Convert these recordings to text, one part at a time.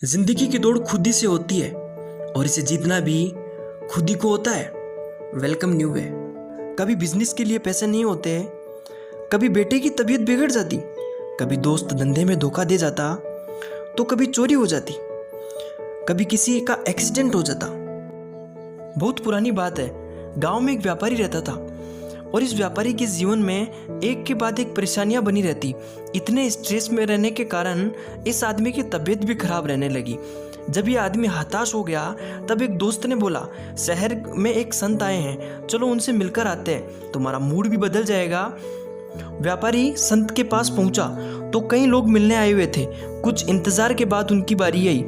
जिंदगी की दौड़ खुद ही से होती है और इसे जीतना भी खुद ही को होता है। Welcome new way. कभी बिजनेस के लिए पैसे नहीं होते, कभी बेटे की तबीयत बिगड़ जाती, कभी दोस्त धंधे में धोखा दे जाता, तो कभी चोरी हो जाती, कभी किसी का एक्सीडेंट हो जाता। बहुत पुरानी बात है, गांव में एक व्यापारी रहता था और इस व्यापारी के जीवन में एक के बाद एक परेशानियां बनी रहती। इतने स्ट्रेस में रहने के कारण इस आदमी की तबीयत भी खराब रहने लगी। जब ये आदमी हताश हो गया तब एक दोस्त ने बोला, शहर में एक संत आए हैं, चलो उनसे मिलकर आते हैं, तुम्हारा मूड भी बदल जाएगा। व्यापारी संत के पास पहुंचा तो कई लोग मिलने आए हुए थे। कुछ इंतजार के बाद उनकी बारी आई।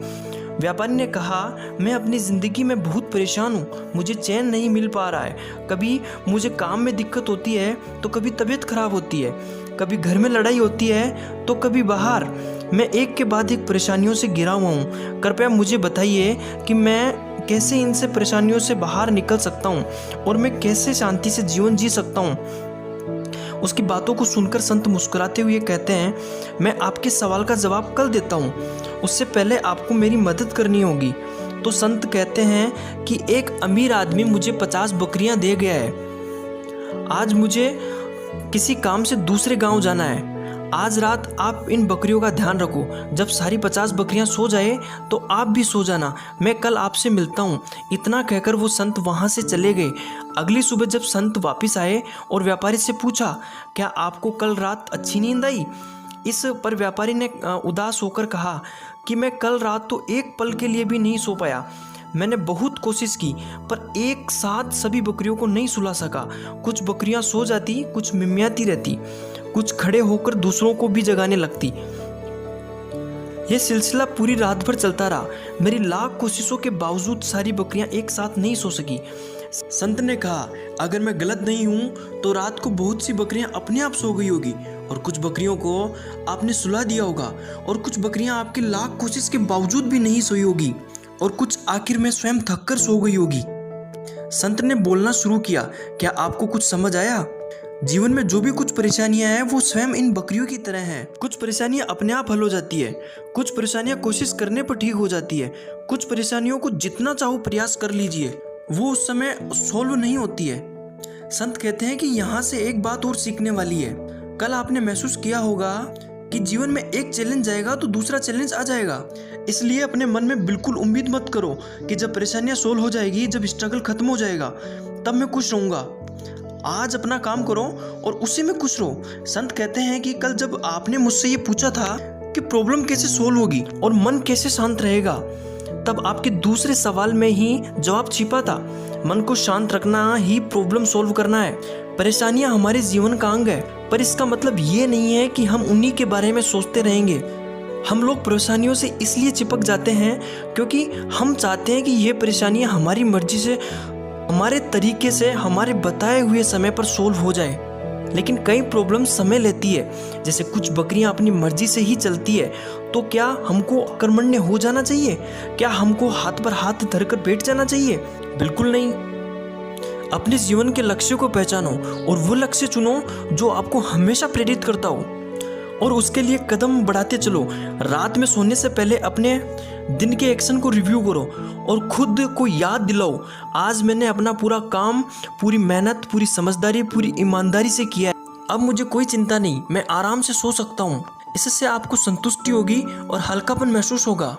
व्यापारी ने कहा, मैं अपनी ज़िंदगी में बहुत परेशान हूँ, मुझे चैन नहीं मिल पा रहा है। कभी मुझे काम में दिक्कत होती है तो कभी तबीयत खराब होती है, कभी घर में लड़ाई होती है तो कभी बाहर। मैं एक के बाद एक परेशानियों से घिरा हुआ हूँ। कृपया मुझे बताइए कि मैं कैसे इनसे परेशानियों से बाहर निकल सकता हूँ और मैं कैसे शांति से जीवन जी सकता हूँ। उसकी बातों को सुनकर संत मुस्कुराते हुए कहते हैं, मैं आपके सवाल का जवाब कल देता हूँ, उससे पहले आपको मेरी मदद करनी होगी। तो संत कहते हैं कि एक अमीर आदमी मुझे 50 बकरियां दे गया है। आज मुझे किसी काम से दूसरे गांव जाना है। आज रात आप इन बकरियों का ध्यान रखो। जब सारी 50 बकरियां सो जाए तो आप भी सो जाना। मैं कल आपसे मिलता हूँ। इतना कहकर वो संत वहाँ से चले गए। अगली सुबह जब संत वापस आए और व्यापारी से पूछा, क्या आपको कल रात अच्छी नींद आई? इस पर व्यापारी ने उदास होकर कहा कि मैं कल रात तो एक पल के लिए भी नहीं सो पाया। मैंने बहुत कोशिश की पर एक साथ सभी बकरियों को नहीं सुला सका। कुछ बकरियां सो जाती, कुछ मिमियाती रहती, कुछ खड़े होकर दूसरों को भी जगाने लगती। यह सिलसिला पूरी रात भर चलता रहा। मेरी लाख कोशिशों के बावजूद सारी बकरियां एक साथ नहीं सो सकी। संत ने कहा, अगर मैं गलत नहीं हूं तो रात को बहुत सी बकरियां अपने आप सो गई होगी और कुछ बकरियों को आपने सुला दिया होगा और कुछ बकरियां आपकी लाख कोशिश के बावजूद भी नहीं सोई होगी और कुछ आखिर में स्वयं थककर सो गई होगी। संत ने बोलना शुरू किया, क्या आपको कुछ समझ आया? जीवन में जो भी कुछ परेशानियां हैं वो स्वयं इन बकरियों की तरह हैं। कुछ परेशानियां अपने आप हल हो जाती है, कुछ परेशानियां कोशिश करने पर ठीक हो जाती है, कुछ परेशानियों को जितना चाहो प्रयास कर लीजिए, वो उस समय सोल्व नहीं होती है। संत कहते हैं कि यहाँ से एक बात और सीखने वाली है। कल आपने महसूस किया होगा कि जीवन में एक चैलेंज आएगा तो दूसरा चैलेंज आ जाएगा। इसलिए अपने मन में बिल्कुल उम्मीद मत करो कि जब परेशानियां सोल्व हो जाएगी, जब स्ट्रगल खत्म हो जाएगा तब मैं खुश रहूंगा। आज अपना काम करो और उसी में खुश रहो। संत कहते हैं कि कल जब आपने मुझसे ये पूछा था कि प्रॉब्लम कैसे सोल्व होगी और मन कैसे शांत रहेगा, तब आपके दूसरे सवाल में ही जवाब छिपा था। मन को शांत रखना ही प्रॉब्लम सोल्व करना है। परेशानियां हमारे जीवन का अंग है, पर इसका मतलब ये नहीं है कि हम उन्हीं के बारे में सोचते रहेंगे। हम लोग परेशानियों से इसलिए चिपक जाते हैं क्योंकि हम चाहते हैं कि ये परेशानियां हमारी मर्जी से, हमारे तरीके से, हमारे बताए हुए समय पर सोल्व हो जाए। लेकिन कई प्रॉब्लम समय लेती है। जैसे कुछ बकरियां अपनी मर्जी से ही चलती है, तो क्या हमको कर्मण्य हो जाना चाहिए? क्या हमको हाथ पर हाथ धरकर बैठ जाना चाहिए? बिल्कुल नहीं। अपने जीवन के लक्ष्य को पहचानो और वो लक्ष्य चुनो जो आपको हमेशा प्रेरित करता हो और उसके लिए कदम बढ़ाते चलो। रात में सोने से पहले अपने दिन के एक्शन को रिव्यू करो और खुद को याद दिलाओ, आज मैंने अपना पूरा काम, पूरी मेहनत, पूरी समझदारी, पूरी ईमानदारी से किया है। अब मुझे कोई चिंता नहीं, मैं आराम से सो सकता हूँ। इससे आपको संतुष्टि होगी और हल्कापन महसूस होगा।